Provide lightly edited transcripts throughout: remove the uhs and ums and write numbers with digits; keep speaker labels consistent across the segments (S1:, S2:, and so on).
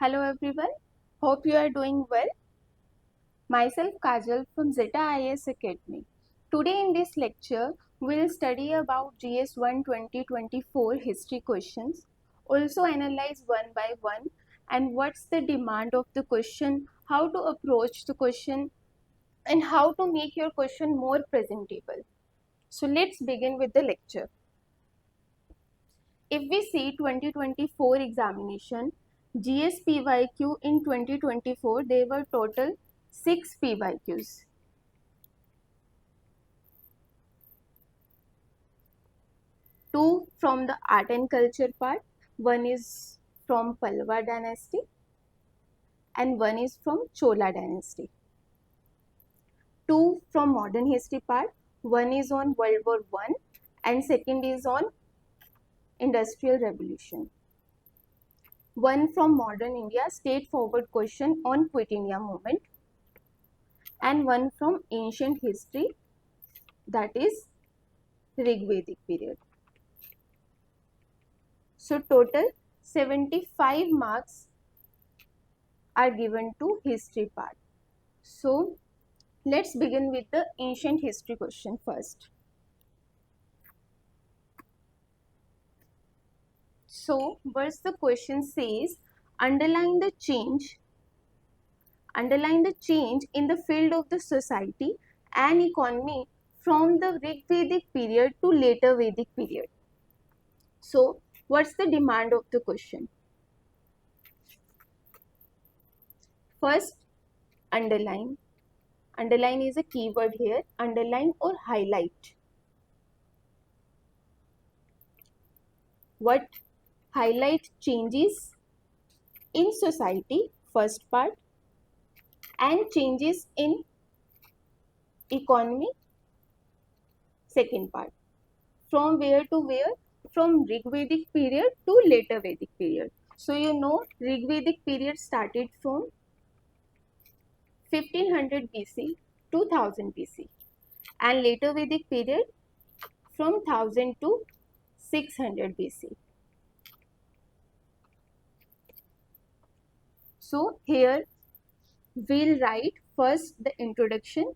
S1: Hello everyone, hope you are doing well. Myself Kajal from ZETA IAS Academy. Today in this lecture, we will study about GS1 2024 history questions, also analyze one by one and what's the demand of the question, how to approach the question and how to make your question more presentable. So let's begin with the lecture. If we see 2024 examination, GS PYQ in 2024, there were total 6 PYQs. Two from the art and culture part, one is from Pallava dynasty and one is from Chola dynasty. Two from modern history part, one is on World War I and second is on Industrial Revolution. One from modern India, straightforward question on Quit India movement, and one from ancient history, that is Rigvedic period. So total 75 marks are given to history part. So let's begin with the ancient history question first. So first the question says, underline the change in the field of the society and economy from the Rigvedic period to later Vedic period. So what's the demand of the question? First, underline. Underline is a keyword here. Underline or highlight. What highlight changes in society, first part, and changes in economy, second part. From where to where? From Rigvedic period to later Vedic period. So you know Rigvedic period started from 1500 BC to 1000 BC and later Vedic period from 1000 to 600 BC. So here we'll write first the introduction.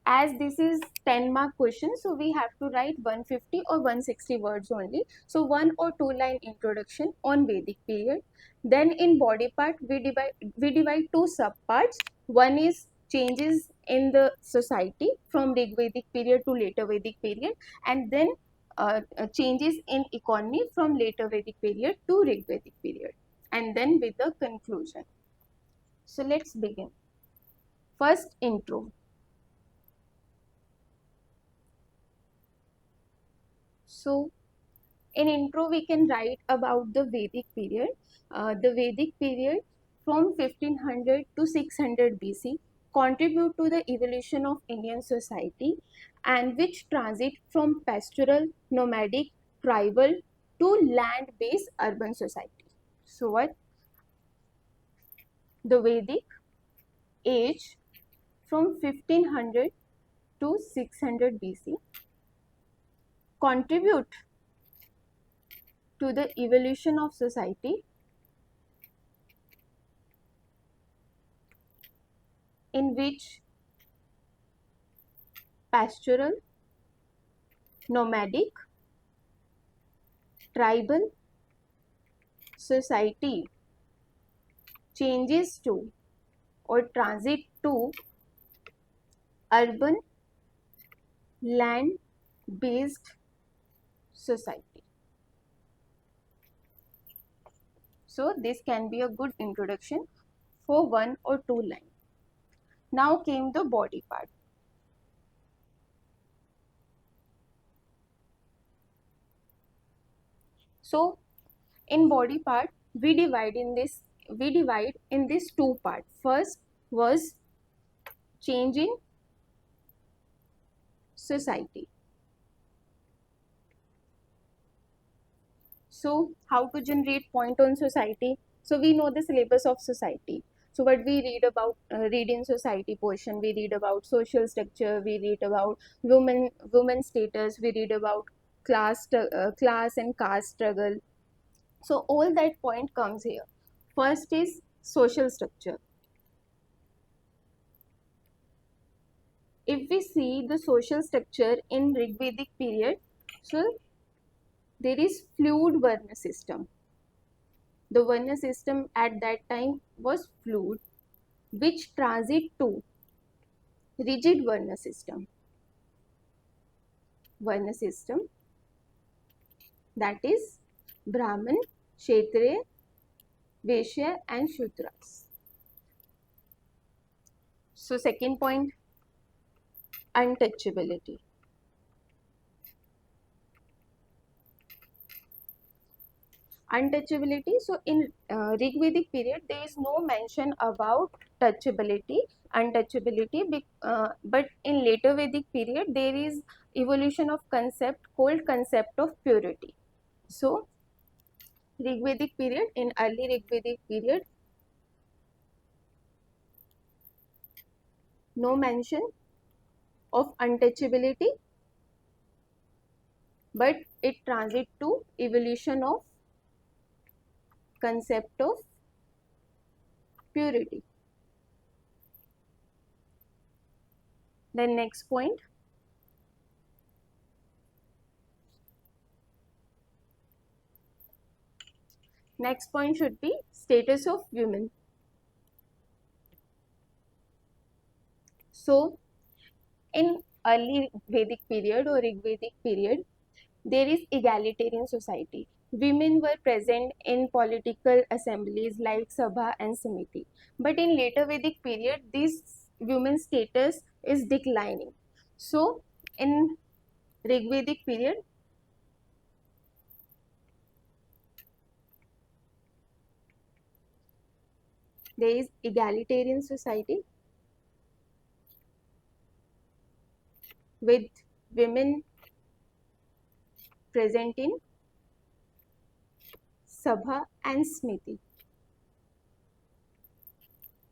S1: As this is 10 mark question, so we have to write 150 or 160 words only. So 1 or 2 line introduction on Vedic period. Then in body part we divide two sub parts. One is changes in the society from Rigvedic period to later Vedic period, and then changes in economy from later Vedic period to Rigvedic period, and then with the conclusion. So let's begin. First, intro. So in intro we can write about the Vedic period. The Vedic period from 1500 to 600 BC contribute to the evolution of Indian society and which transit from pastoral, nomadic, tribal to land-based urban society. So what? The Vedic age from 1500 to 600 BC contribute to the evolution of society in which pastoral, nomadic, tribal society changes to or transit to urban land-based society. So this can be a good introduction for 1 or 2 lines. Now came the body part. So in body part we divide in this two parts. First was changing society. So how to generate point on society? So we know the syllabus of society. So what we read about, read in society portion, we read about social structure, we read about women status, we read about class and caste struggle. So all that point comes here. First is social structure. If we see the social structure in Rigvedic period, so there is fluid Varna system. The Varna system at that time was fluid, which transit to rigid Varna system. Varna system, that is Brahmin, Kshatriya, Vaishya and Shudras. So second point, untouchability. Untouchability. So in Rigvedic period, there is no mention about untouchability. But in later Vedic period, there is evolution of concept called concept of purity. So Rigvedic period, in early Rigvedic period, no mention of untouchability, but it transit to evolution of concept of purity. Then next point, should be status of women. So in early Vedic period or Rigvedic period, there is egalitarian society. Women were present in political assemblies like Sabha and Samiti. But in later Vedic period, this women's status is declining. So in Rigvedic period, there is egalitarian society with women present in Sabha and Smiti.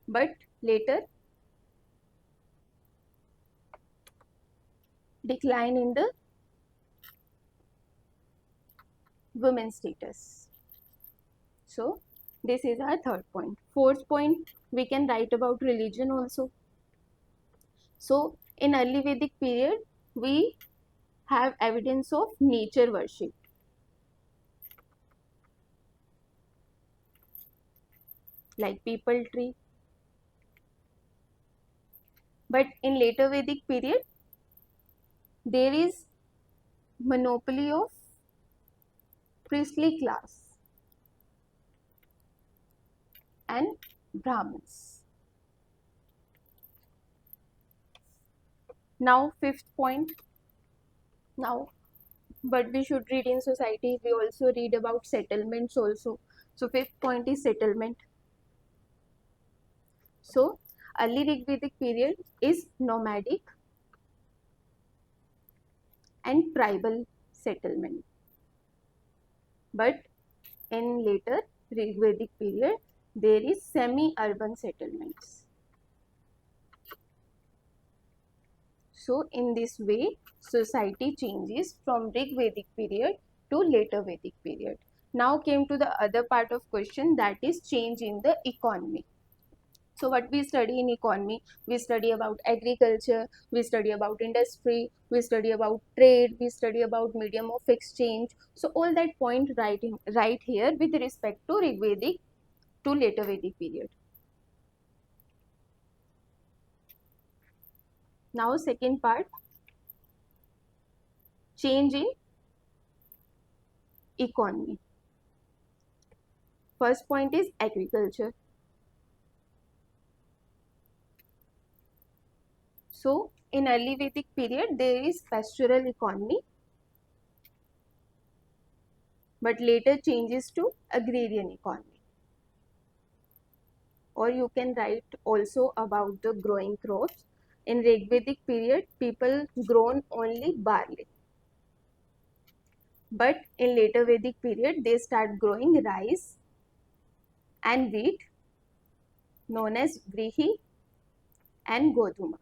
S1: But later, decline in the women's status. So this is our third point. Fourth point, we can write about religion also. So in early Vedic period, we have evidence of nature worship. Like people tree. But in later Vedic period, there is monopoly of priestly class and Brahmins. Now fifth point. Now, but we should read in society. We also read about settlements also. So fifth point is settlement. So early Rigvedic period is nomadic and tribal settlement. But in later Rigvedic period, there is semi-urban settlements. So in this way, society changes from Rigvedic period to later Vedic period. Now came to the other part of question, that is change in the economy. So what we study in economy, we study about agriculture, we study about industry, we study about trade, we study about medium of exchange. So all that point right here with respect to Rigvedic to later Vedic period. Now second part, change in economy. First point is agriculture. So in early Vedic period, there is pastoral economy, but later changes to agrarian economy. Or you can write also about the growing crops. In Rigvedic period, people grown only barley. But in later Vedic period, they start growing rice and wheat, known as vrihi and godhuma.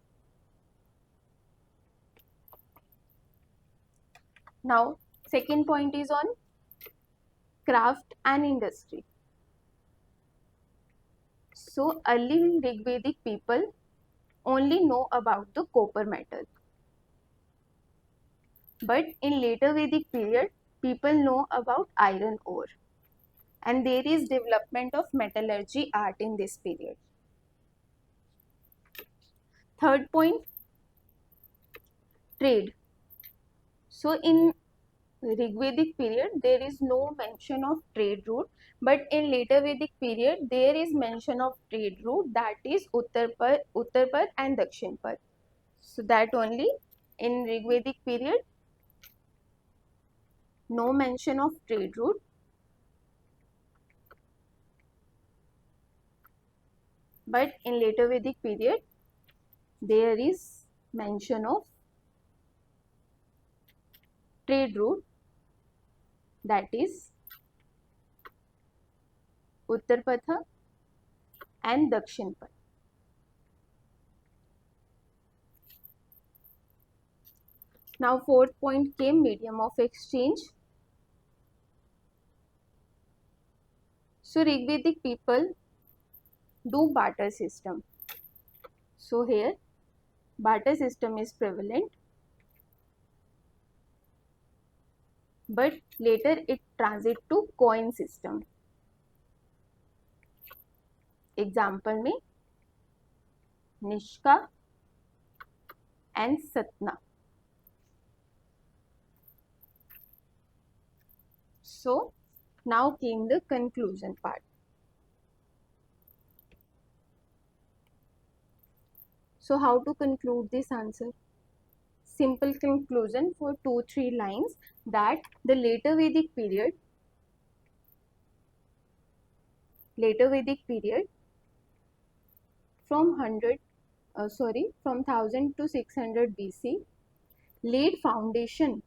S1: Now, second point is on craft and industry. So early Rigvedic people only know about the copper metal. But in later Vedic period, people know about iron ore. And there is development of metallurgy art in this period. Third point, trade. So in Rigvedic period, there is no mention of trade route, but in later Vedic period, there is mention of trade route, that is Uttarpar and Dakshinpar. So that only in Rigvedic period, no mention of trade route, but in later Vedic period, there is mention of trade route, that is Uttarpatha and Dakshinpar. Now fourth point came medium of exchange. So Rigvedic people do barter system. So here barter system is prevalent, but later it transit to coin system. Example में Nishka and Satna. So now came the conclusion part. So how to conclude this answer? Simple conclusion for 2-3 lines, that the later Vedic period from 1000 to 600 BC laid foundation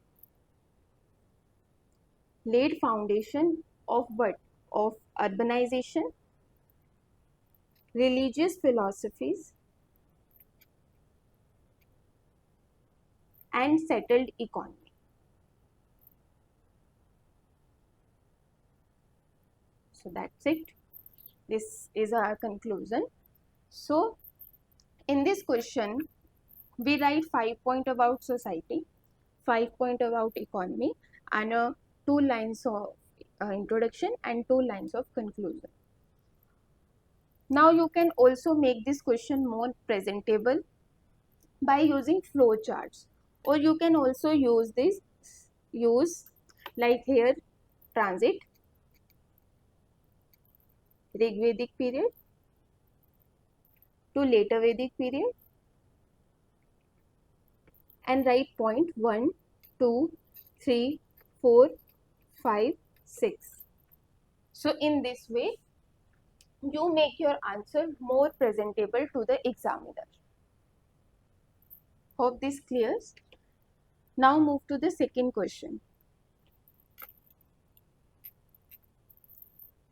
S1: of what? Of urbanization, religious philosophies, and settled economy. So that's it. This is our conclusion. So in this question, we write 5 points about society, 5 points about economy, and 2 lines of introduction and 2 lines of conclusion. Now you can also make this question more presentable by using flow charts, or you can also use like here transit, Rigvedic period to later Vedic period, and write point 1, 2, 3, 4, 5, 6. So in this way, you make your answer more presentable to the examiner. Hope this clears. Now move to the second question.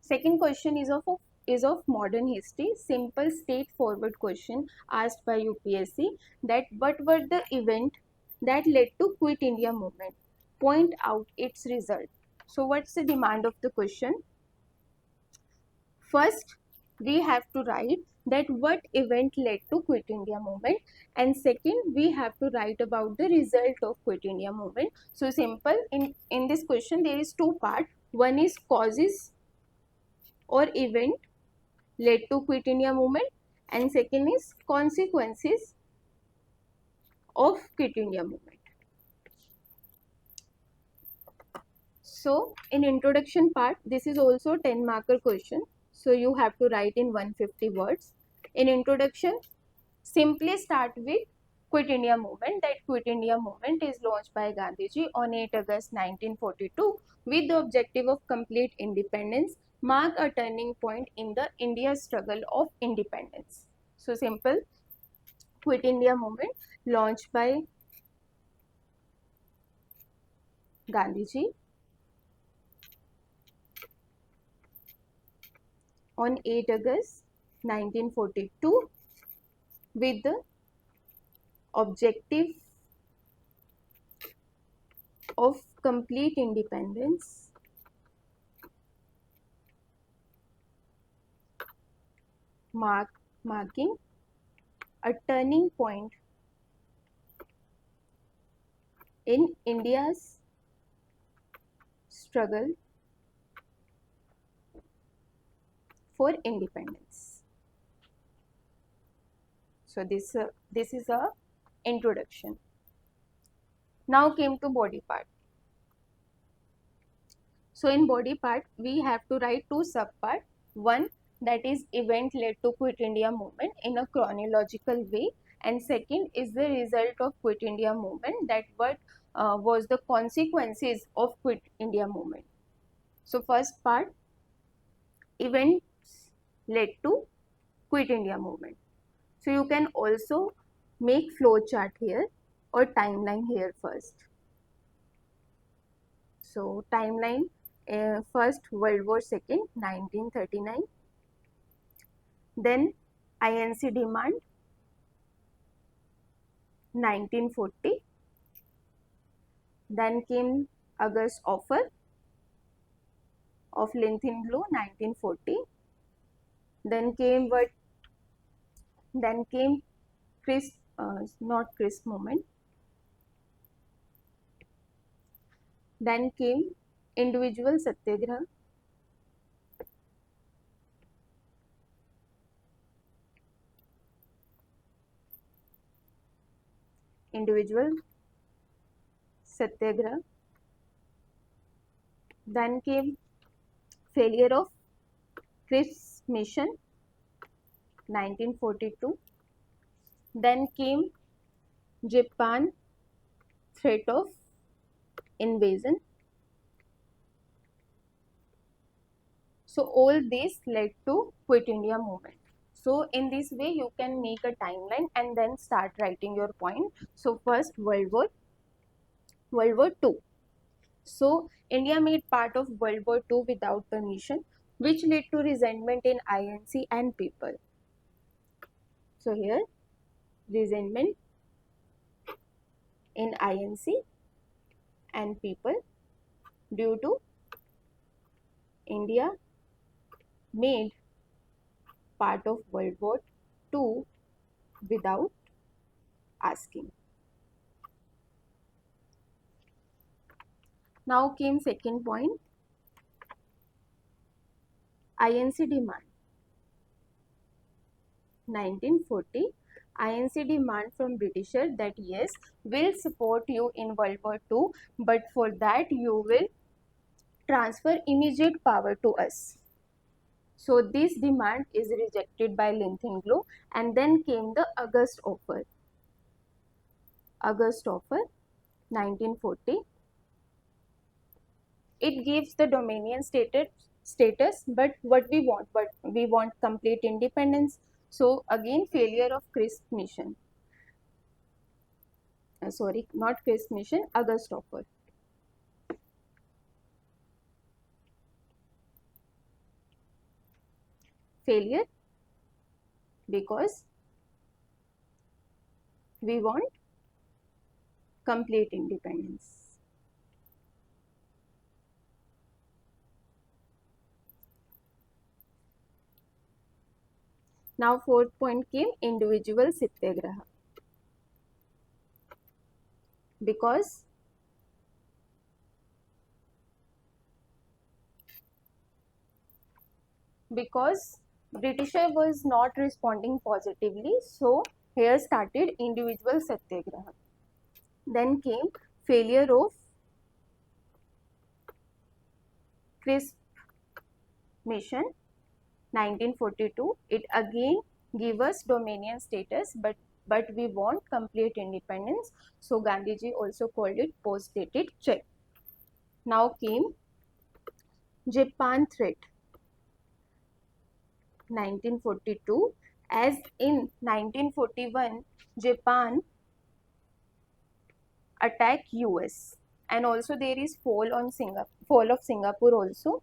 S1: Second question is of modern history. Simple straightforward question asked by UPSC, that what were the event that led to Quit India movement? Point out its result. So what's the demand of the question? First, we have to write that what event led to Quit India movement, and second, we have to write about the result of Quit India movement. So simple, in this question there is 2 parts. One is causes or event led to Quit India movement, and second is consequences of Quit India movement. So in introduction part, this is also 10 marker question. So you have to write in 150 words. In introduction, simply start with Quit India movement, that Quit India movement is launched by Gandhiji on 8 August 1942 with the objective of complete independence, mark a turning point in the India struggle of independence. So simple, Quit India movement launched by Gandhiji on 8 August 1942 with the objective of complete marking a turning point in India's struggle for independence. So this is a introduction. Now came to body part. So in body part, we have to write two subpart. One, that is event led to Quit India movement in a chronological way, and second is the result of Quit India movement, that what was the consequences of Quit India movement. So first part, events led to Quit India movement. So you can also make flow chart here or timeline here first. So timeline, first World War II, 1939, then INC demand, 1940, then came August offer of Lincoln-Blow, 1940, then came what? Then came Chris, not Chris movement, then came individual satyagraha, individual satyagraha, then came failure of Chris mission, 1942, then came Japan threat of invasion. So all this led to Quit India movement. So in this way you can make a timeline and then start writing your point. So first World War II. So India made part of World War II without permission, which led to resentment in INC and people. So here resentment in INC and people due to India made part of World War II without asking. Now came second point, INC demand. 1940, INC demand from Britisher that yes, we'll support you in World War II, but for that you will transfer immediate power to us. So this demand is rejected by Lincoln-Blow, and then came the August offer. August offer, 1940. It gives the Dominion status, but what we want complete independence. So again failure of Crisp mission. Sorry, not Crisp mission, August offer. Failure because we want complete independence. Now fourth point came individual satyagraha. Because Britisher was not responding positively, so here started individual satyagraha. Then came failure of Crisp mission, 1942. It again gave us Dominion status, but we want complete independence. So Gandhiji also called it post-dated check. Now came Japan threat, 1942. As in 1941, Japan attacked US, and also there is fall of Singapore also,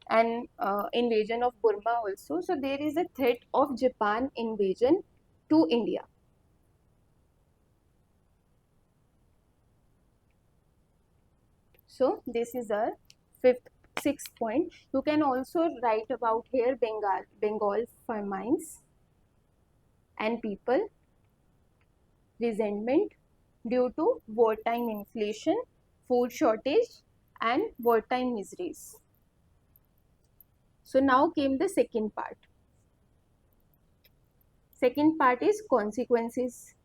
S1: and invasion of Burma also. So there is a threat of Japan invasion to India. So this is our sixth point. You can also write about here Bengal famines. and people resentment due to wartime inflation, food shortage, and wartime miseries. So now came the second part. Second part is consequences.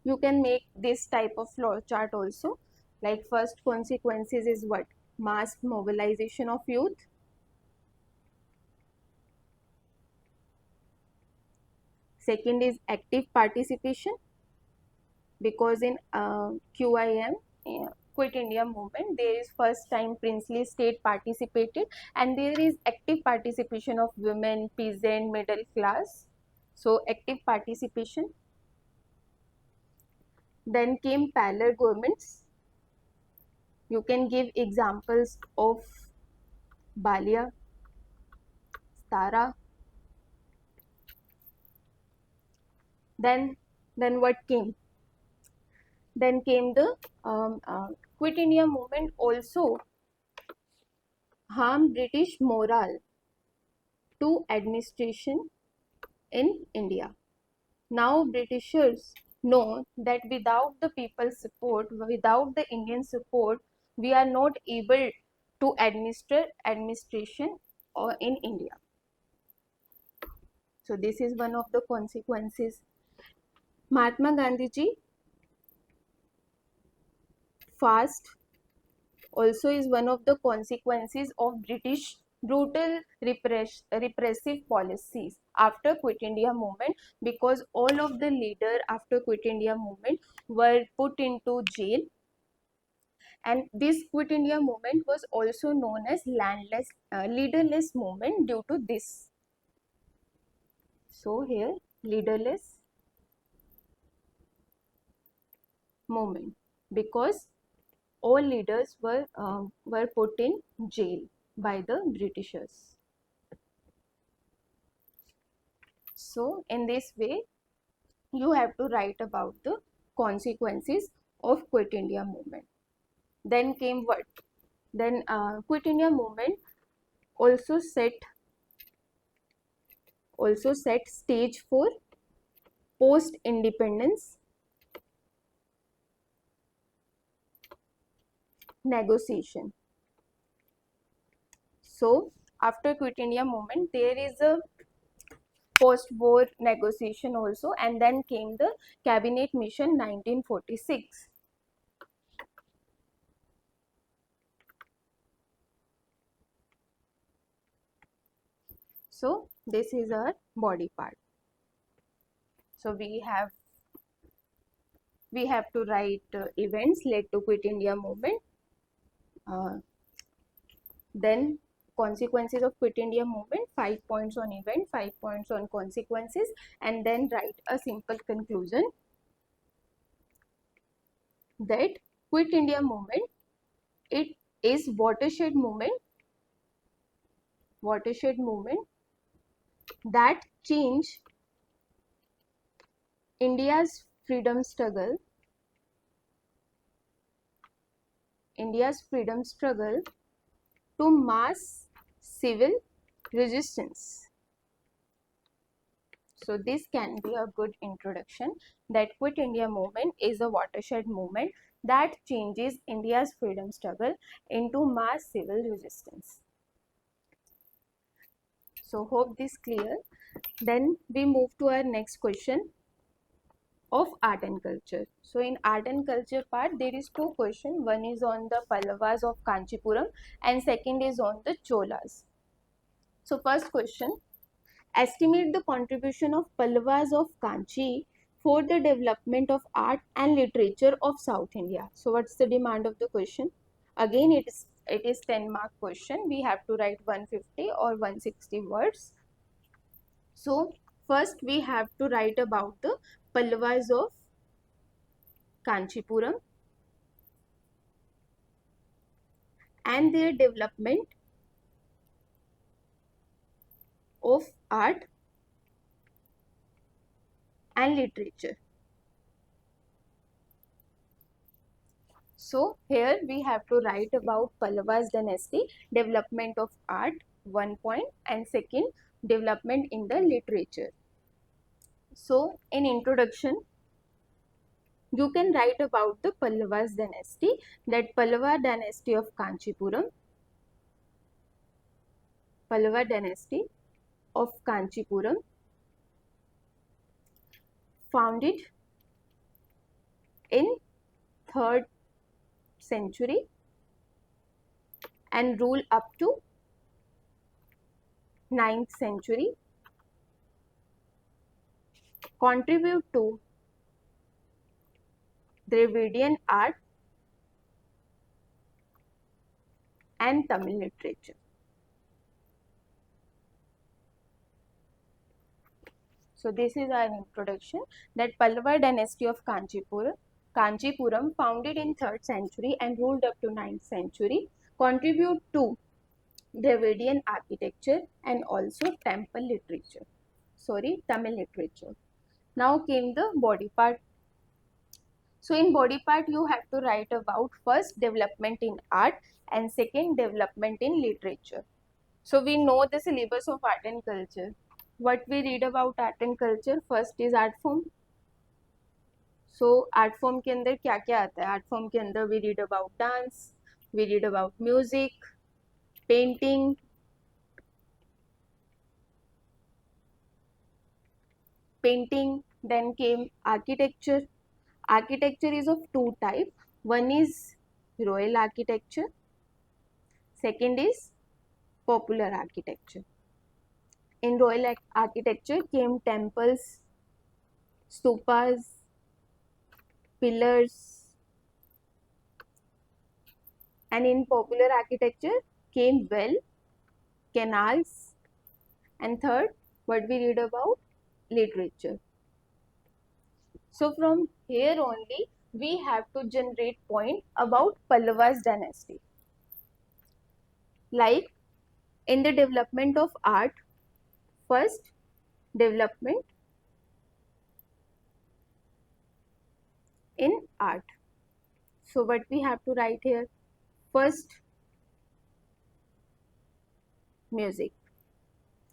S1: You can make this type of flow chart also. Like first consequences is what? Mass mobilization of youth. Second is active participation, because in QIM, Quit India movement, there is first time princely state participated, and there is active participation of women, peasant, middle class. So active participation. Then came parallel governments. You can give examples of Balia, Stara. Then what came? Then came the Quit India movement also harmed British morale to administration in India. Now Britishers know that without the people's support, without the Indian support, we are not able to administer administration in India. So this is one of the consequences. Mahatma Gandhi ji fast also is one of the consequences of British brutal repressive policies after Quit India movement, because all of the leaders after Quit India movement were put into jail, and this Quit India movement was also known as leaderless movement due to this. So here leaderless movement, because all leaders were put in jail by the Britishers. So in this way, you have to write about the consequences of Quit India movement. Then came what? Then Quit India movement also set stage for post independence negotiation. So after Quit India movement, there is a post-war negotiation also, and then came the Cabinet Mission 1946. So this is our body part. So we have to write events led to Quit India movement, then consequences of Quit India movement, 5 points on event, 5 points on consequences, and then write a simple conclusion that Quit India movement, it is watershed movement that changed India's freedom struggle to mass civil resistance. So this can be a good introduction, that Quit India movement is a watershed movement that changes India's freedom struggle into mass civil resistance. So hope this clear. Then we move to our next question of art and culture. So in art and culture part, there is two questions. One is on the Pallavas of Kanchipuram and second is on the Cholas. So first question, estimate the contribution of Pallavas of Kanchi for the development of art and literature of South India. So what's the demand of the question? Again, it is 10-mark question. We have to write 150 or 160 words. So first we have to write about the Pallavas of Kanchipuram and their development of art and literature. So here we have to write about Pallava's dynasty, development of art, 1 point, and second, development in the literature. So in introduction, you can write about the Pallavas dynasty, that Pallava dynasty of Kanchipuram, Pallava dynasty of Kanchipuram, founded in 3rd century and ruled up to 9th century, contribute to Dravidian art and Tamil literature. So this is our introduction, that Pallava dynasty of Kanchipuram, founded in 3rd century and ruled up to 9th century, contribute to Dravidian architecture and also Tamil literature. Now came the body part. So in body part, you have to write about first development in art and second development in literature. So we know the syllabus of art and culture. What we read about art and culture, first is art form. So art form के अंदर क्या क्या आता है? Art form के अंदर we read about dance, we read about music, painting, then came architecture. Architecture is of two types. One is royal architecture, second is popular architecture. In royal architecture came temples, stupas, pillars, and in popular architecture came well, canals, and third, what we read about, literature. So from here only we have to generate point about Pallavas dynasty. Like in the development of art, first development in art. So what we have to write here? First, music.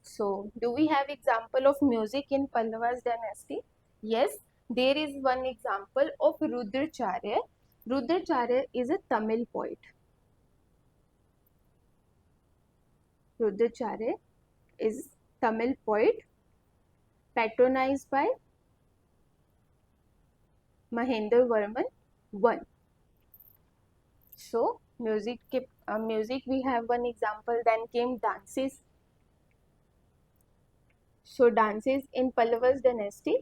S1: So do we have example of music in Pallavas dynasty? Yes, there is one example of Rudracharya. Rudracharya is a Tamil poet. Rudracharya is Tamil poet patronized by Mahendra Varman I. So music we have one example. Then came dances. So dances in Pallavas dynasty,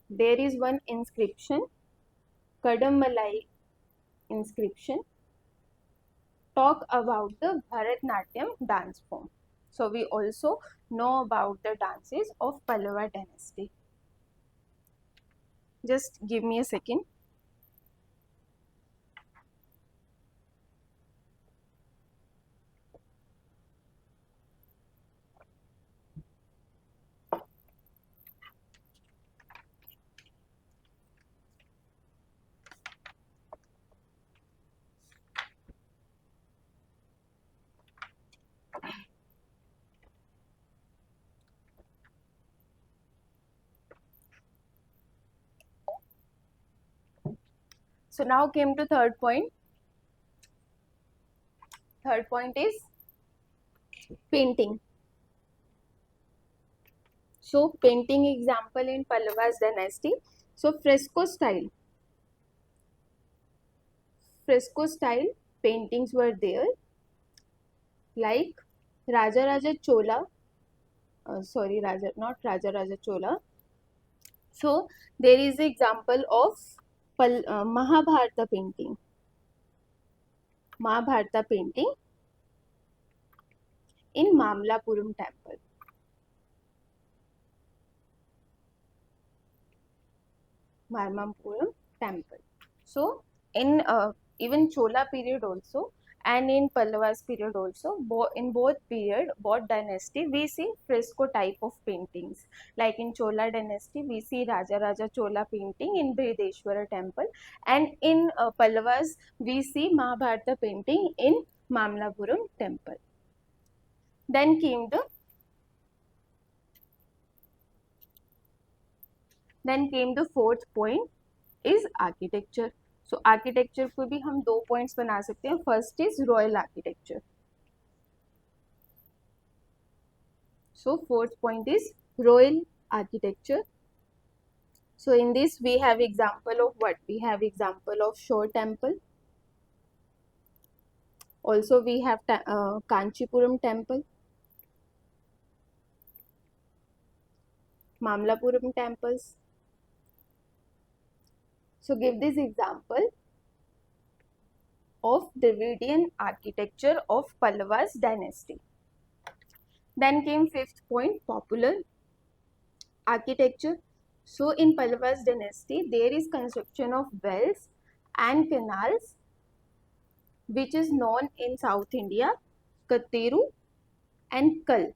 S1: there is one inscription, Kadammalai inscription, talk about the Bharatnatyam dance form. So we also know about the dances of Pallava dynasty. Just give me a second. So now came to third point. Third point is painting. So painting example in Pallavas dynasty. So fresco style paintings were there, like Raja Chola. Not Raja Chola. So there is an example of Mahabharata painting. Mahabharata painting in Mamlapuram temple. Marmapuram temple. So in even Chola period also and in Pallavas period also, in both dynasty, we see fresco type of paintings. Like in Chola dynasty, we see Raja Chola painting in Brideshwara temple, and in Pallavas, we see Mahabharata painting in Mamlapuram temple. Then came the fourth point is architecture. So architecture को भी हम 2 points बना सकते हैं. First is royal architecture. So fourth point is royal architecture. So in this we have example of what? We have example of Shore temple. Also we have Kanchipuram temple, Mamlapuram temples. So give this example of Dravidian architecture of Pallava's dynasty. Then came fifth point, popular architecture. So in Pallava's dynasty, there is construction of wells and canals, which is known in South India, Katteru and Kal.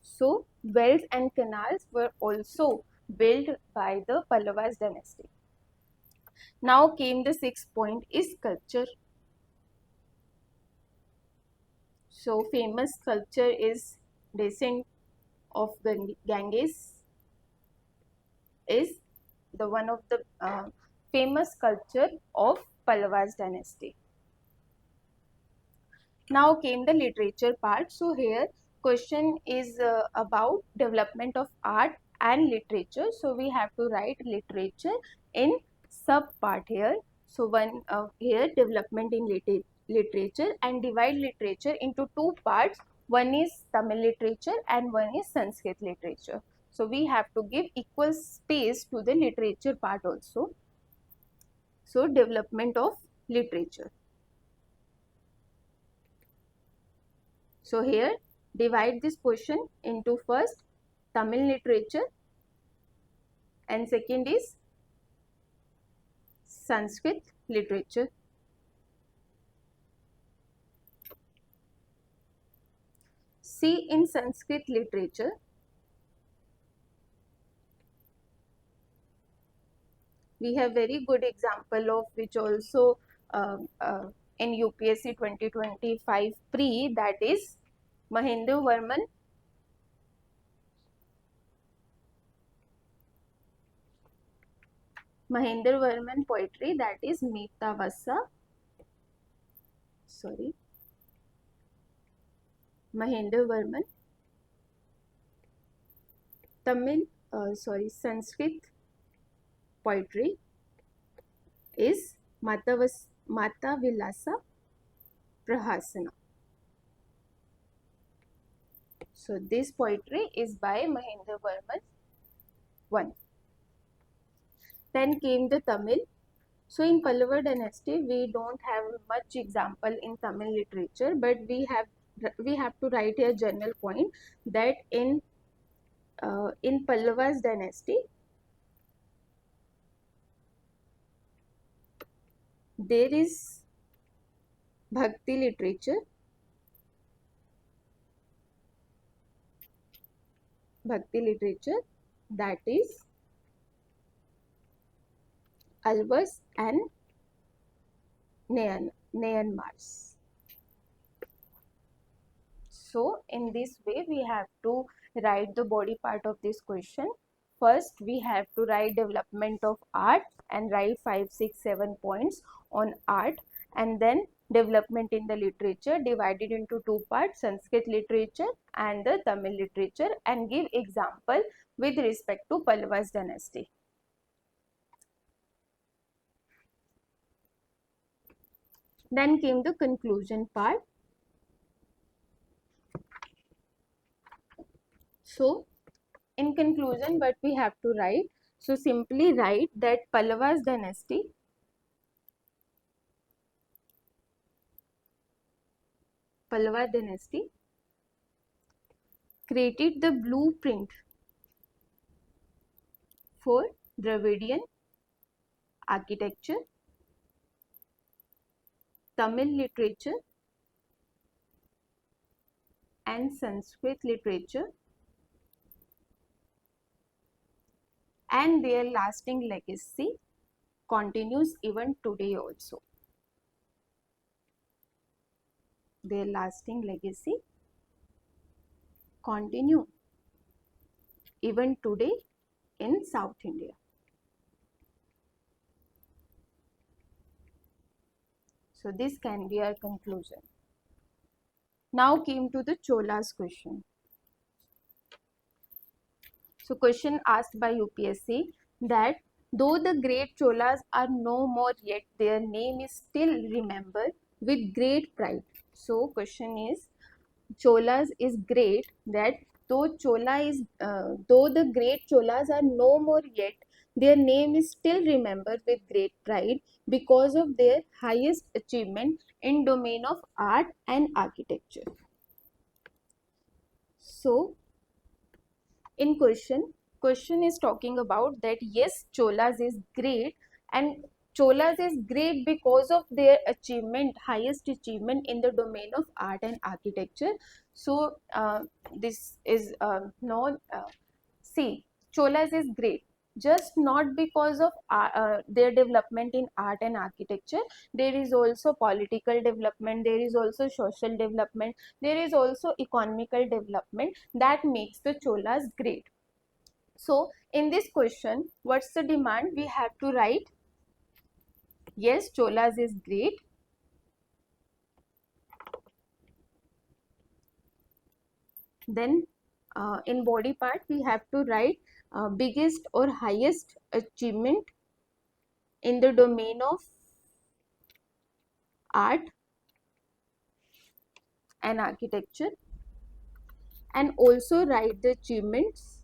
S1: So wells and canals were also built by the Pallava's dynasty. Now came the sixth point is sculpture. So famous sculpture is Descent of Ganges is the one of the famous sculpture of Pallava's dynasty. Now came the literature part. So here question is about development of art and literature. So we have to write literature in sub part here. So one here development in literature, and divide literature into two parts. One is Tamil literature and one is Sanskrit literature. So we have to give equal space to the literature part also. So development of literature. So here divide this question into first Tamil literature and second is Sanskrit literature. See, in Sanskrit literature, we have very good example of which also in UPSC 2025 pre, that is Mahendra Varman poetry, that is Metavasa. Sorry, Mahendra Varman. Sanskrit poetry is Mata Vilasa Prahasana. So this poetry is by Mahendra Varman I. Then came the Tamil. So in Pallava dynasty, we don't have much example in Tamil literature, but we have to write a general point that in Pallava's dynasty, there is Bhakti literature, that is Alvas and Nayanmars. So in this way we have to write the body part of this question. First we have to write development of art and write 5, 6, 7 points on art, and then development in the literature divided into two parts, Sanskrit literature and the Tamil literature, and give example with respect to Pallava's dynasty. Then came the conclusion part. So in conclusion, what we have to write? So simply write that Pallava's dynasty created the blueprint for Dravidian architecture, Tamil literature and Sanskrit literature, and their lasting legacy continues even today also. their lasting legacy continue even today in South India. So this can be our conclusion. Now came to the Cholas question. So question asked by UPSC that though the great Cholas are no more yet, their name is still remembered with great pride. So question is, Cholas is great that though though the great Cholas are no more yet, their name is still remembered with great pride because of their highest achievement in domain of art and architecture. So in question is talking about that yes, Cholas is great, and Cholas is great because of their achievement, highest achievement in the domain of art and architecture. So this is no see, Cholas is great just not because of their development in art and architecture. There is also political development, there is also social development, there is also economical development that makes the Cholas great. So in this question, what's the demand? We have to write yes, Cholas is great. Then in body part we have to write biggest or highest achievement in the domain of art and architecture, and also write the achievements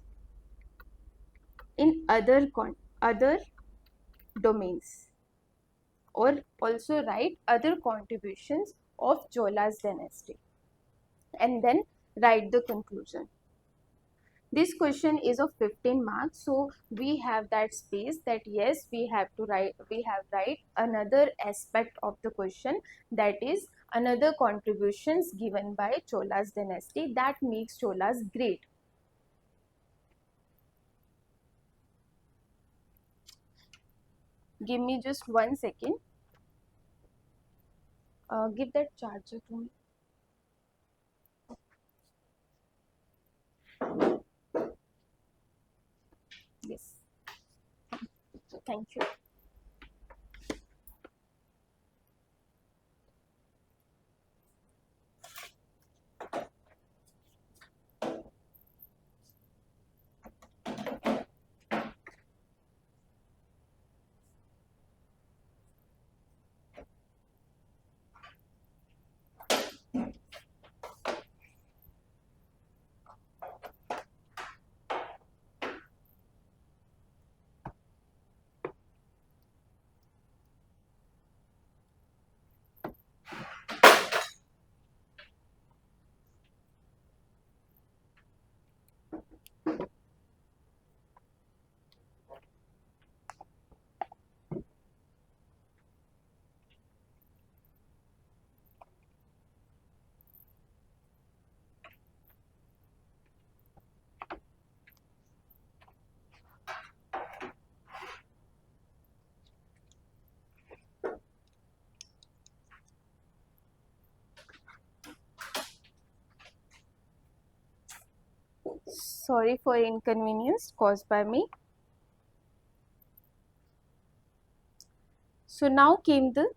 S1: in other domains, or also write other contributions of Cholas dynasty, and then write the conclusion. This question is of 15 marks, so we have that space that yes, we have write another aspect of the question, that is another contributions given by Cholas dynasty that makes Cholas great. Give me just 1 second. Give that charger to me. Yes. Thank you. Sorry for inconvenience caused by me. So now came the,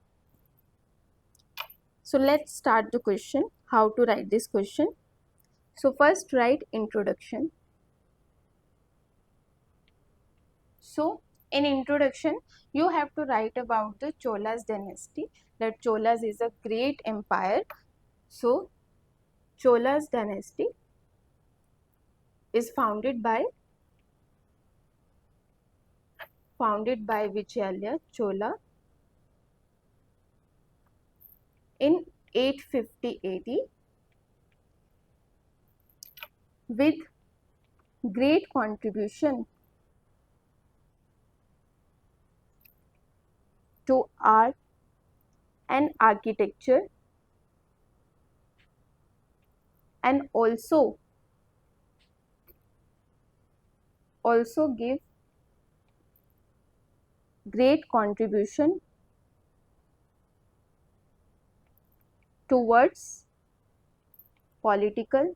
S1: so let's start the question, how to write this question. So first write introduction. So in introduction, you have to write about the Cholas dynasty, that Cholas is a great empire. So Cholas dynasty is founded by Vijayalaya Chola in 850 AD with great contribution to art and architecture, and also give great contribution towards political,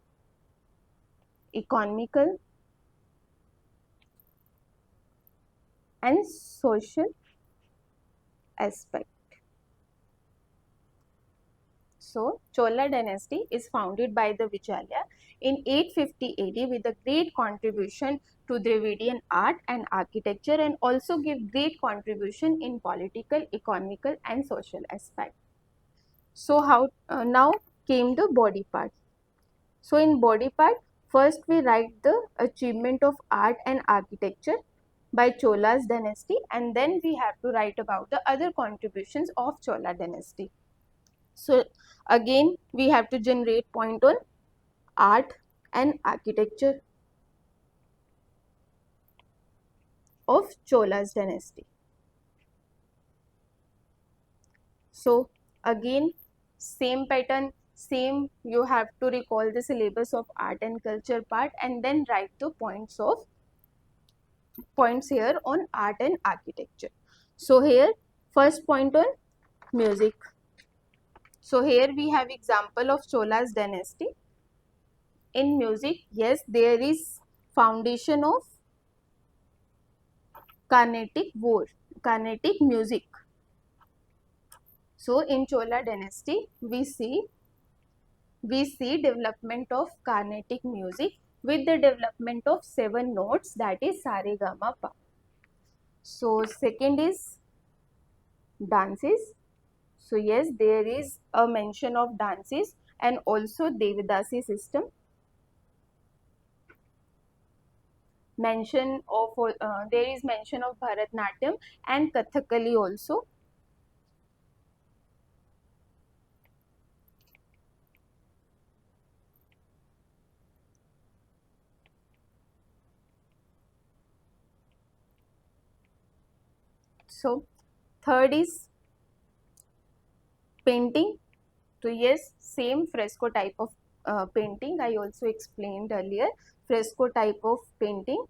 S1: economical and social aspect. So, Chola dynasty is founded by the Vijaya in 850 AD with a great contribution to Dravidian art and architecture, and also give great contribution in political, economical and social aspect. So, how now came the body part. So, in body part, first we write the achievement of art and architecture by Cholas dynasty, and then we have to write about the other contributions of Chola dynasty. So again we have to generate point on art and architecture of Cholas dynasty. So again same pattern, same, you have to recall the syllabus of art and culture part and then write the points here on art and architecture. So here first point on music. So here we have example of Cholas dynasty. In music, yes, there is foundation of Carnatic music. So in Chola dynasty, we see development of Carnatic music with the development of 7 notes, that is sa re ga ma pa. So second is dances. So yes, there is a mention of dances and also Devidasi system. There is mention of Bharatnatyam and Kathakali also. So third is painting. So yes, same fresco type of painting I also explained earlier, fresco type of painting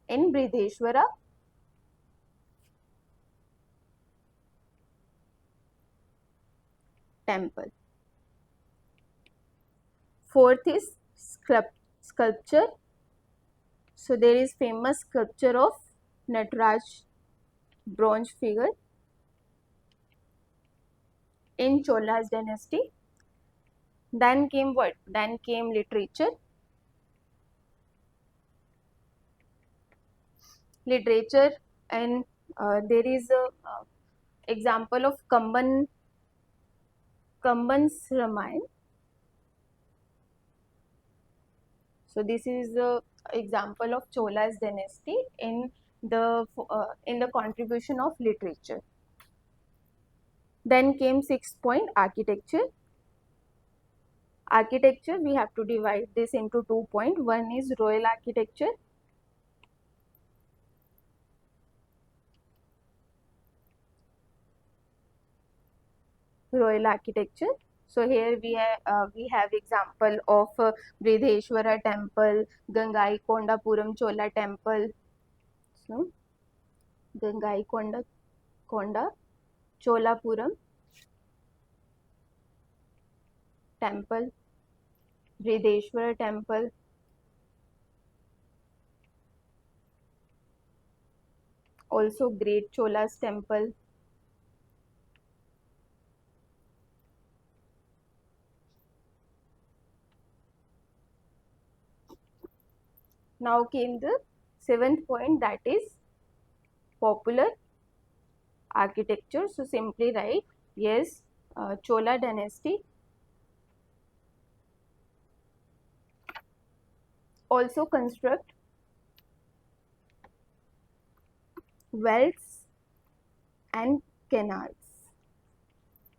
S1: in Bridheshwara temple. Fourth is sculpture. So there is famous sculpture of Nataraj bronze figure in Cholas dynasty. Then came what? Then came literature. Literature and there is a example of Kamban's Ramayana. So this is the example of Cholas dynasty in the contribution of literature. Then came 6th point, architecture. Architecture, we have to divide this into 2 points. One is royal architecture. Royal architecture. So here we have example of Bridheshwara temple, Gangai Kondapuram Chola temple. So Gangai Konda Cholapuram temple, Bridheshwara temple, also Great Cholas temple. Now came the 7th point, that is popular architecture. So simply write, yes, Chola dynasty also construct wells and canals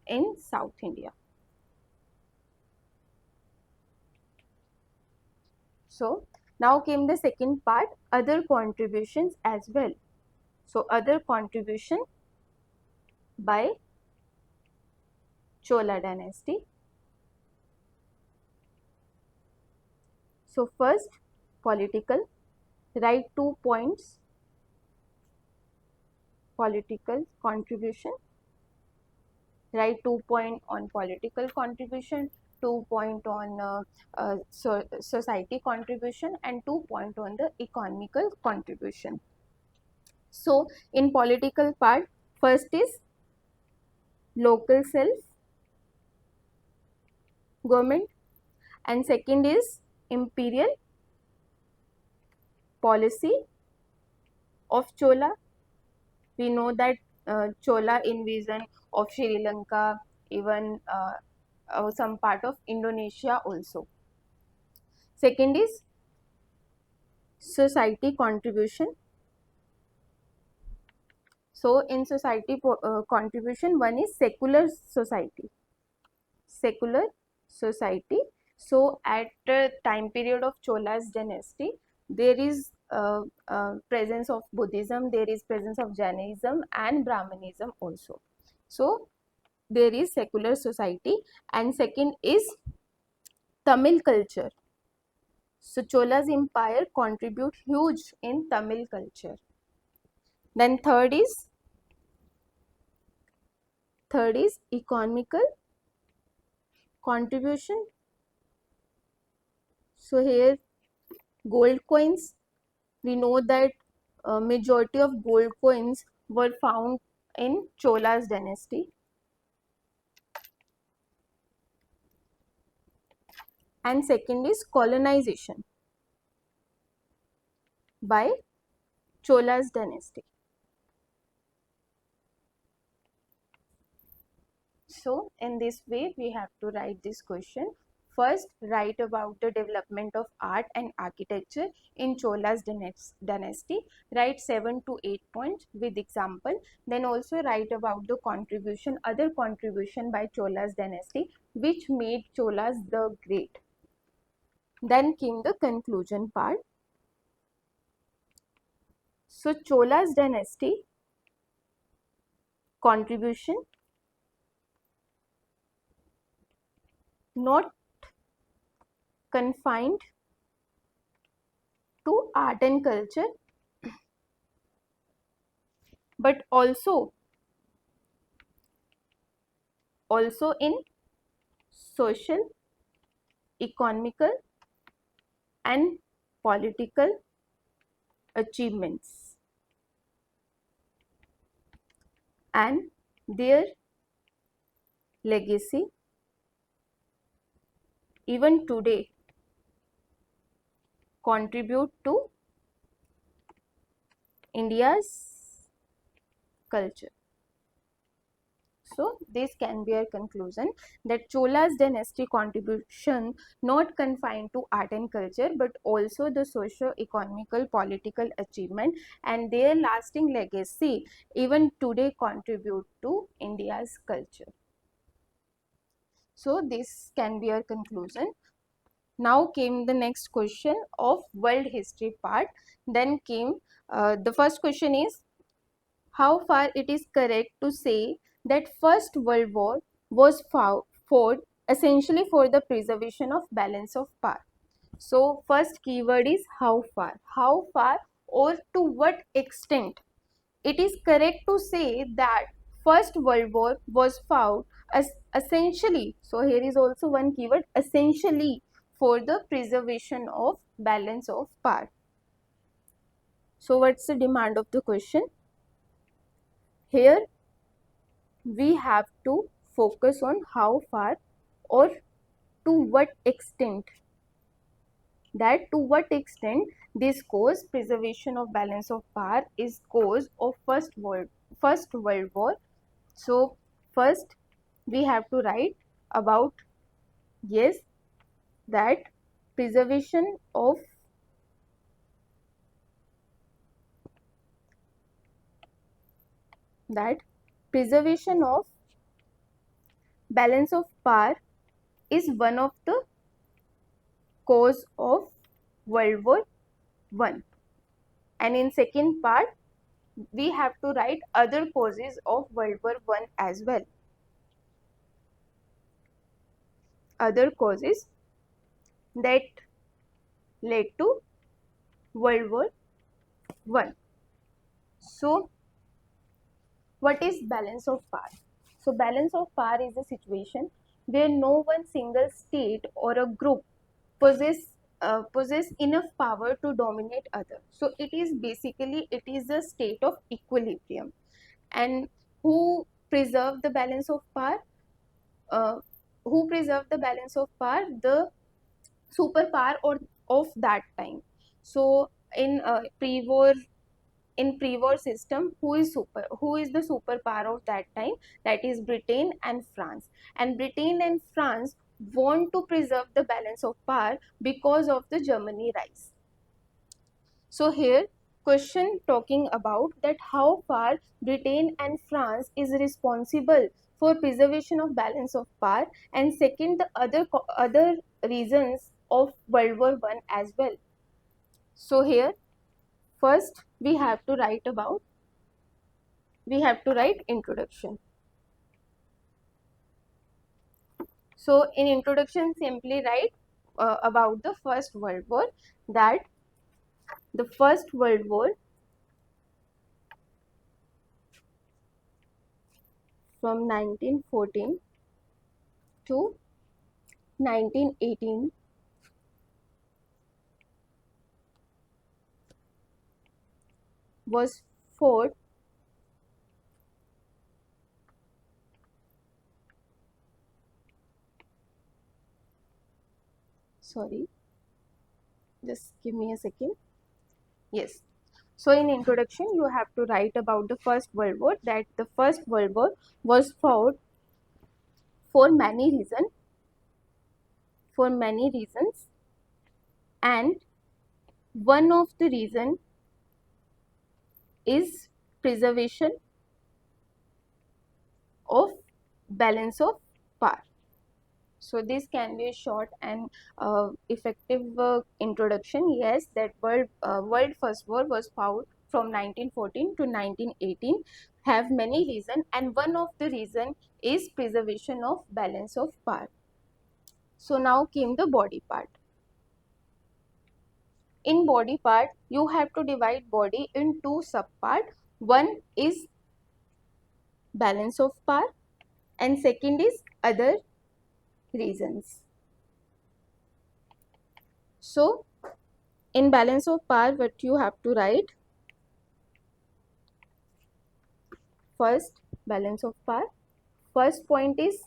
S1: in South India. So now came the second part, other contributions as well. So other contribution by Chola dynasty. So first, political, write 2 points, political contribution, write 2 points on political contribution, 2 point on society contribution, and 2 point on the economical contribution. So in political part, first is local self government, and second is imperial policy of Chola. We know that Chola invasion of Sri Lanka, even some part of Indonesia also. Second is society contribution. So in society contribution, one is secular society. Secular society. So at the time period of Cholas dynasty, there is presence of Buddhism, there is presence of Jainism and Brahmanism also. So there is secular society, and second is Tamil culture. So Cholas empire contribute huge in Tamil culture. Then third is economical contribution. So here gold coins. We know that majority of gold coins were found in Cholas dynasty. And second is colonization by Cholas dynasty. So in this way we have to write this question. First, write about the development of art and architecture in Cholas dynasty. Write 7 to 8 points with example. Then also write about the contribution, other contribution by Cholas dynasty which made Cholas the great. Then came the conclusion part. So Cholas dynasty contribution not confined to art and culture, but also in social, economical and political achievements, and their legacy even today contribute to India's culture. So this can be a conclusion that Cholas dynasty contribution not confined to art and culture but also the socio-economical political achievement, and their lasting legacy even today contribute to India's culture. So this can be a conclusion. Now came the next question of world history part. Then came the first question is, how far it is correct to say that First World War was fought essentially for the preservation of balance of power. So first keyword is how far or to what extent it is correct to say that First World War was fought as essentially, so here is also one keyword, essentially for the preservation of balance of power. So what's the demand of the question? Here we have to focus on how far or to what extent, that to what extent this cause, preservation of balance of power, is cause of First World War. So first we have to write about, yes, that preservation of balance of power is one of the cause of World War I. And in second part we have to write other causes of World War I as well. Other causes that led to World War I. So what is balance of power? So balance of power is a situation where no one single state or a group possess enough power to dominate others. So it is basically, it is a state of equilibrium. And who preserve the balance of power? Uh, who preserve the balance of power? The superpower or of that time. So in pre-war, in pre-war system, who is the superpower of that time? That is Britain and France. And Britain and France want to preserve the balance of power because of the Germany rise. So here question talking about that how far Britain and France is responsible for preservation of balance of power, and second the other reasons of World War I as well. So here first we have to write introduction. So in introduction simply write about the First World War, that the First World War from 1914 to 1918 was fought sorry, just give me a second. Yes. So in introduction you have to write about the First World War, that the First World War was fought for many reasons, and one of the reason is preservation of balance of power. So this can be a short and effective introduction. Yes, that World First War was fought from 1914 to 1918, have many reasons, and one of the reason is preservation of balance of power. So now came the body part. In body part, you have to divide body in two subpart. One is balance of power and second is other reasons. So in balance of power, what you have to write? First, balance of power. First point is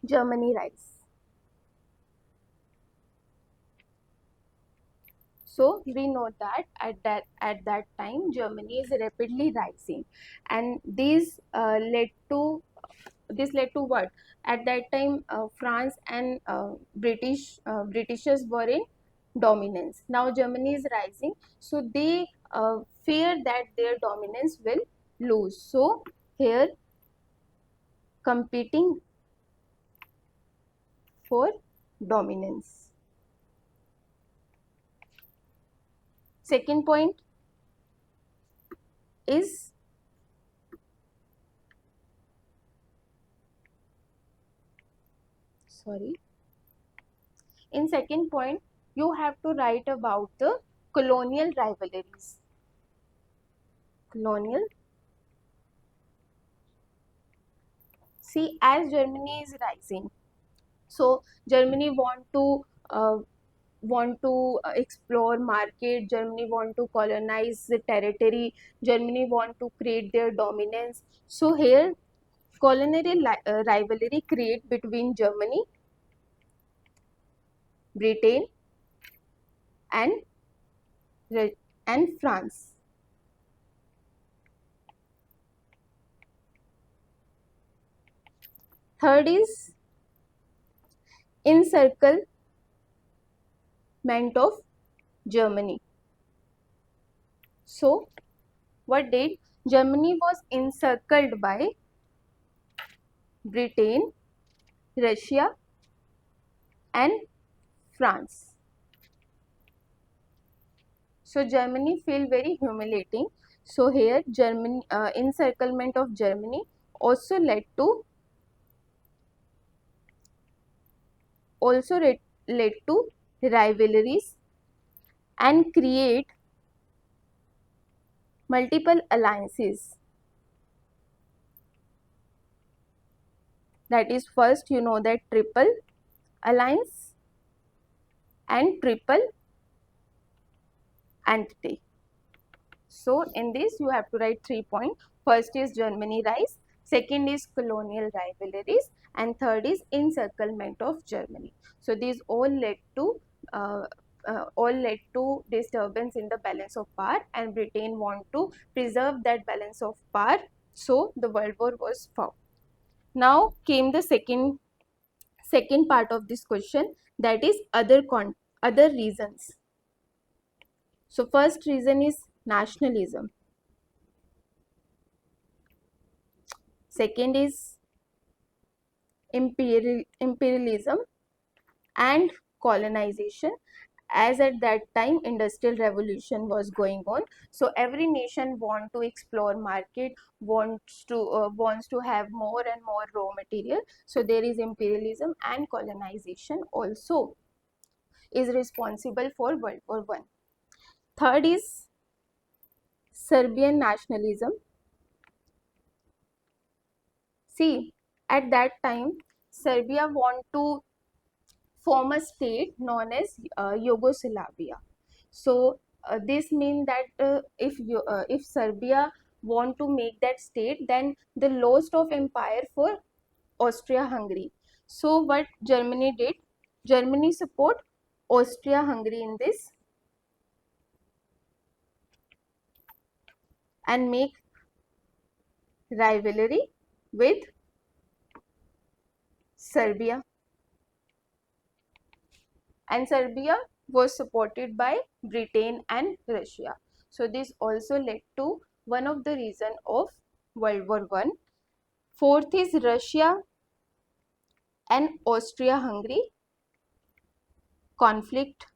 S1: Germany rise. So we know that at that time Germany is rapidly rising, and this led to what? At that time, France and Britishers were in dominance. Now Germany is rising, so they fear that their dominance will lose. So here competing for dominance. Second point is in second point you have to write about the colonial rivalries. Colonial. See, as Germany is rising, so Germany want to explore market. Germany want to colonize the territory. Germany want to create their dominance. So here colonial rivalry create between Germany, Britain, and France. Third is encirclement of Germany. So what did Germany was encircled by Britain, Russia, and France. So Germany feel very humiliating. So here Germany encirclement of Germany also led to led to rivalries and create multiple alliances That is, first you know that triple alliance and triple entity. So in this you have to write 3 points. First is Germany rise, second is colonial rivalries, and third is encirclement of Germany. So these uh, all led to disturbance in the balance of power, and Britain want to preserve that balance of power. So the World War was fought. Now came the second part of this question, that is other reasons. So first reason is nationalism. Second is imperialism and colonization, as at that time industrial revolution was going on, so every nation want to explore market, wants to have more and more raw material. So there is imperialism, and colonization also is responsible for World War One. Third is Serbian nationalism. See, at that time Serbia want to form a state known as Yugoslavia. So this means that if Serbia want to make that state, then the loss of empire for Austria-Hungary. So what Germany did? Germany support Austria-Hungary in this and make rivalry with Serbia. And Serbia was supported by Britain and Russia. So this also led to one of the reason of World War One. Fourth is Russia and Austria-Hungary conflict.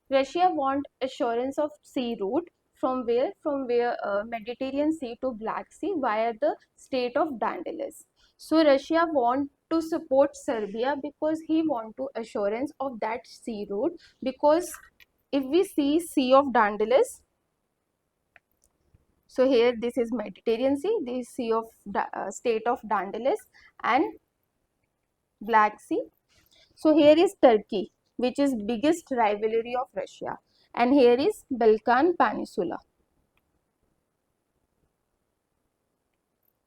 S1: Russia want assurance of sea route from where Mediterranean Sea to Black Sea via the state of Dandelies. So Russia want to support Serbia because he want to assurance of that sea route, because if we see Sea of Dandelies, so here this is Mediterranean Sea, this Sea of state of Dandelies and Black Sea. So here is Turkey, which is biggest rivalry of Russia, and here is Balkan Peninsula.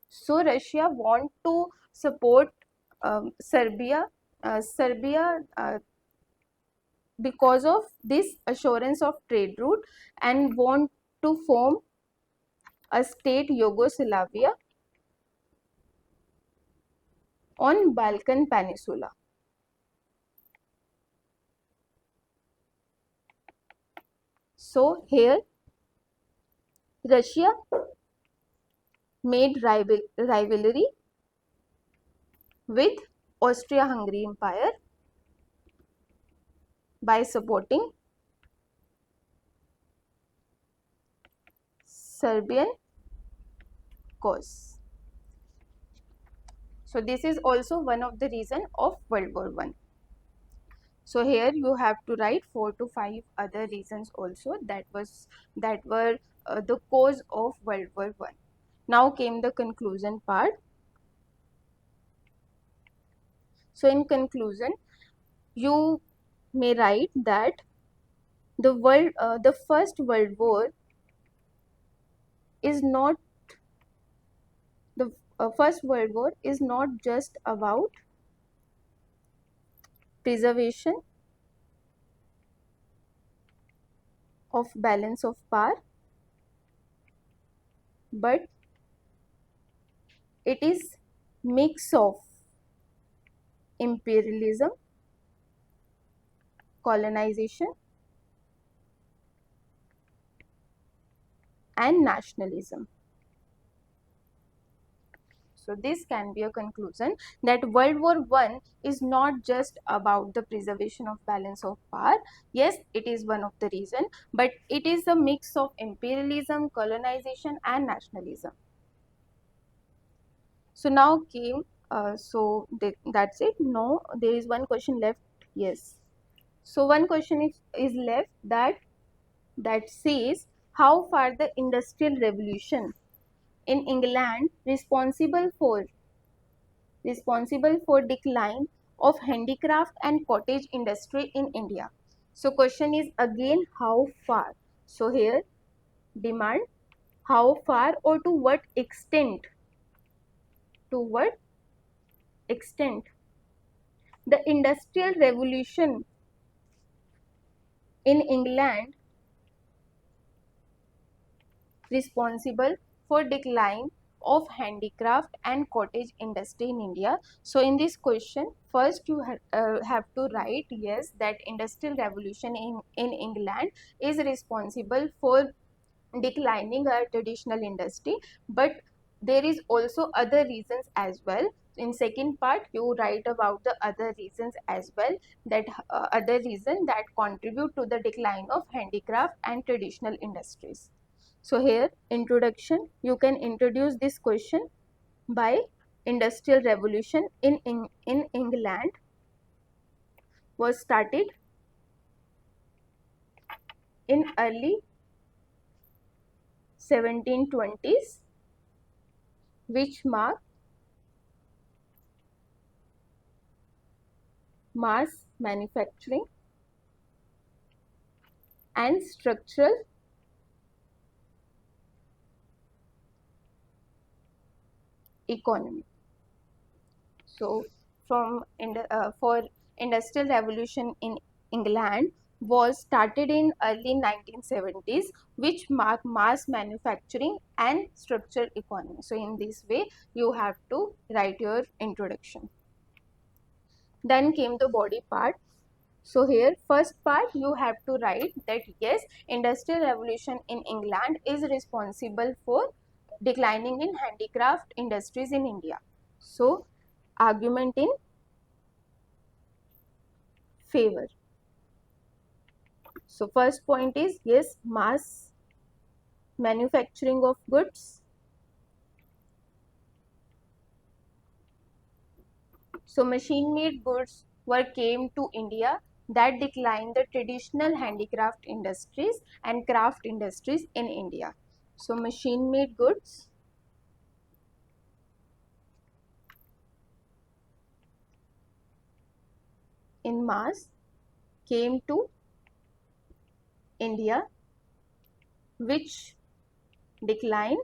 S1: So Russia want to support Serbia because of this assurance of trade route, and want to form a state Yugoslavia on Balkan Peninsula. So here Russia made rivalry with Austria-Hungary Empire by supporting Serbian cause. So this is also one of the reason of World War One. So here you have to write 4 to 5 other reasons also that were the cause of World War One. Now came the conclusion part. So in conclusion, you may write that the First World War is not the First World War is not just about preservation of balance of power, but it is mix of imperialism, colonization and nationalism. So this can be a conclusion that World War One is not just about the preservation of balance of power. Yes, it is one of the reason, but it is a mix of imperialism, colonization and nationalism. So now came, that's it. No, there is one question left. Yes. So one question is left that says how far the industrial revolution in England responsible for decline of handicraft and cottage industry in India. So question is again how far. So here demand how far or to what extent, to what extent the industrial revolution in England responsible for decline of handicraft and cottage industry in India. So in this question, first you have to write yes that industrial revolution in England is responsible for declining our traditional industry, but there is also other reasons as well. In second part you write about the other reasons as well, that other reason that contribute to the decline of handicraft and traditional industries. So here introduction, you can introduce this question by industrial revolution in England was started in early 1720s, which marked mass manufacturing and structural economy. So for industrial revolution in England was started in early 1970s, which marked mass manufacturing and structural economy. So in this way you have to write your introduction. Then came the body part. So here first part you have to write that yes, industrial revolution in England is responsible for declining in handicraft industries in India. So argument in favor. So first point is yes, mass manufacturing of goods. So machine made goods were came to India that declined the traditional handicraft industries and craft industries in India. So machine made goods in mass came to India, which declined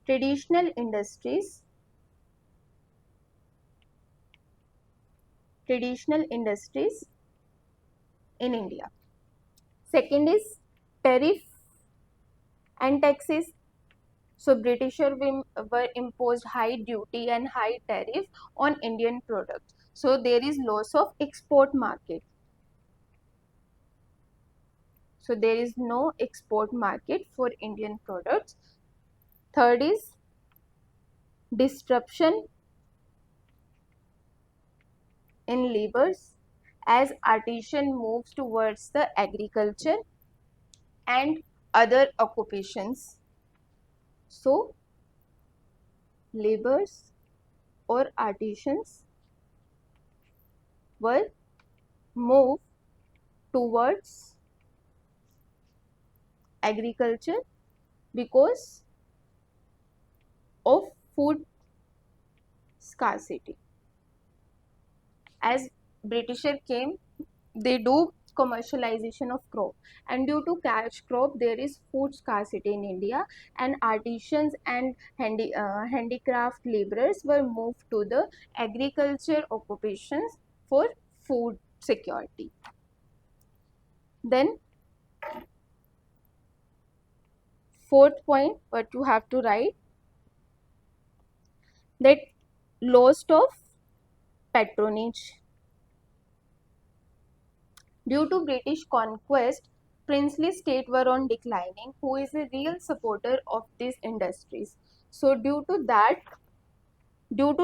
S1: traditional industries in India. Second is tariff and taxes. So Britishers were imposed high duty and high tariff on Indian products. So there is loss of export market. So there is no export market for Indian products. Third is disruption in labors as artisan moves towards the agriculture and other occupations. So laborers or artisans were moved towards agriculture because of food scarcity. As Britishers came, they do commercialization of crop, and due to cash crop there is food scarcity in India, and artisans and handicraft laborers were moved to the agriculture occupations for food security. Then fourth point what you have to write, that loss of patronage. Due to British conquest, princely state were on declining, who is a real supporter of these industries. So due to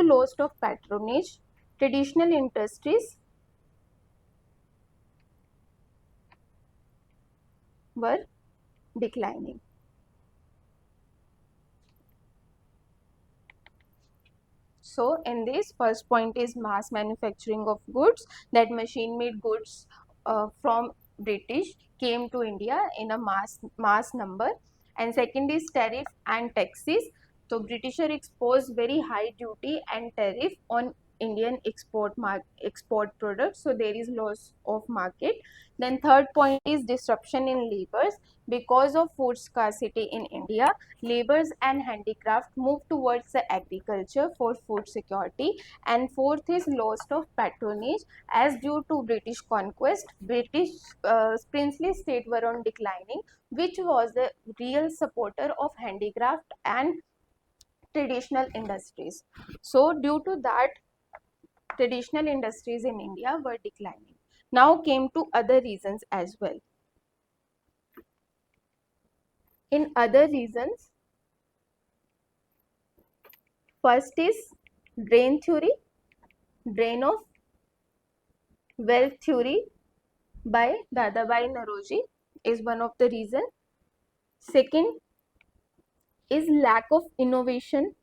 S1: loss of patronage, traditional industries were declining. So in this first point is mass manufacturing of goods, that machine made goods from British came to India in a mass number, And second is tariff and taxes. So Britisher imposed very high duty and tariff on Indian export products, so there is loss of market. Then third point is disruption in labors. Because of food scarcity in India, laborers and handicraft move towards the agriculture for food security. And fourth is loss of patronage, as due to British conquest, British princely state were on declining, which was the real supporter of handicraft and traditional industries. So due to that, traditional industries in India were declining. Now came to other reasons as well. In other reasons, first is drain theory, drain of wealth theory by Dadabhai Naoroji is one of the reasons. Second is lack of innovation.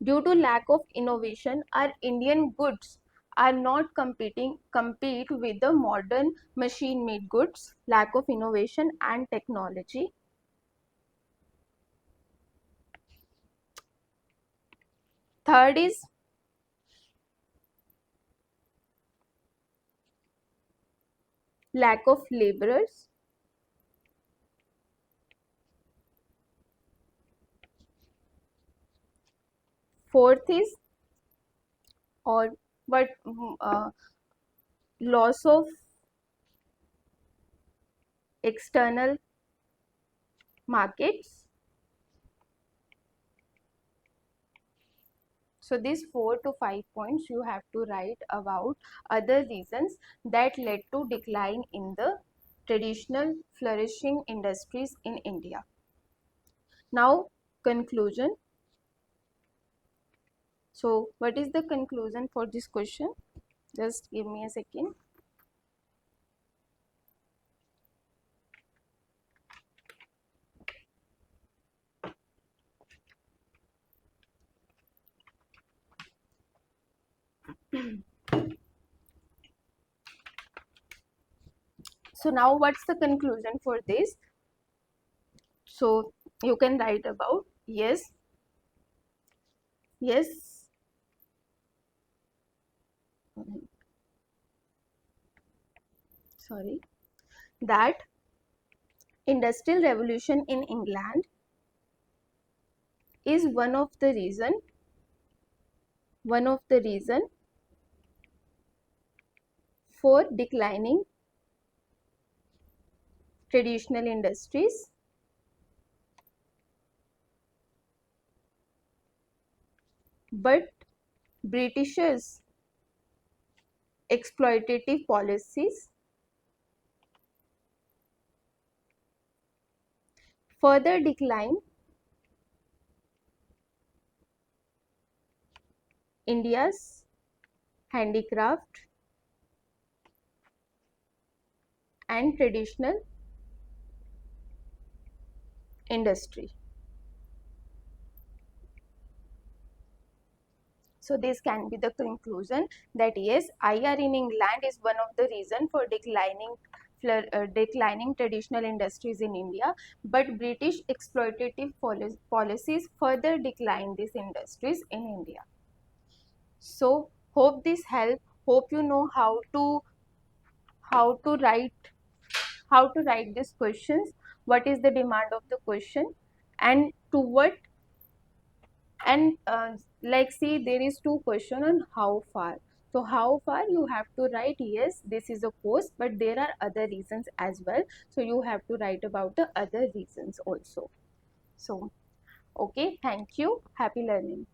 S1: Due to lack of innovation, our Indian goods are not compete with the modern machine made goods. Lack of innovation and technology. Third is lack of laborers. Fourth is or what loss of external markets. So these 4 to 5 points you have to write about other reasons that led to decline in the traditional flourishing industries in India. Now conclusion. So what is the conclusion for this question? Just give me a second. So now what's the conclusion for this? So you can write about yes, sorry, that industrial revolution in England is one of the reason for declining traditional industries, but Britishers' exploitative policies further decline India's handicraft and traditional industry. So this can be the conclusion that yes, IR in England is one of the reason for declining traditional industries in India, but British exploitative policies further decline these industries in India. So hope this help. Hope you know how to write these questions. What is the demand of the question, and to what, and like see there is two question on how far. So how far you have to write yes, this is a course, but there are other reasons as well, so you have to write about the other reasons also. So okay, thank you, happy learning.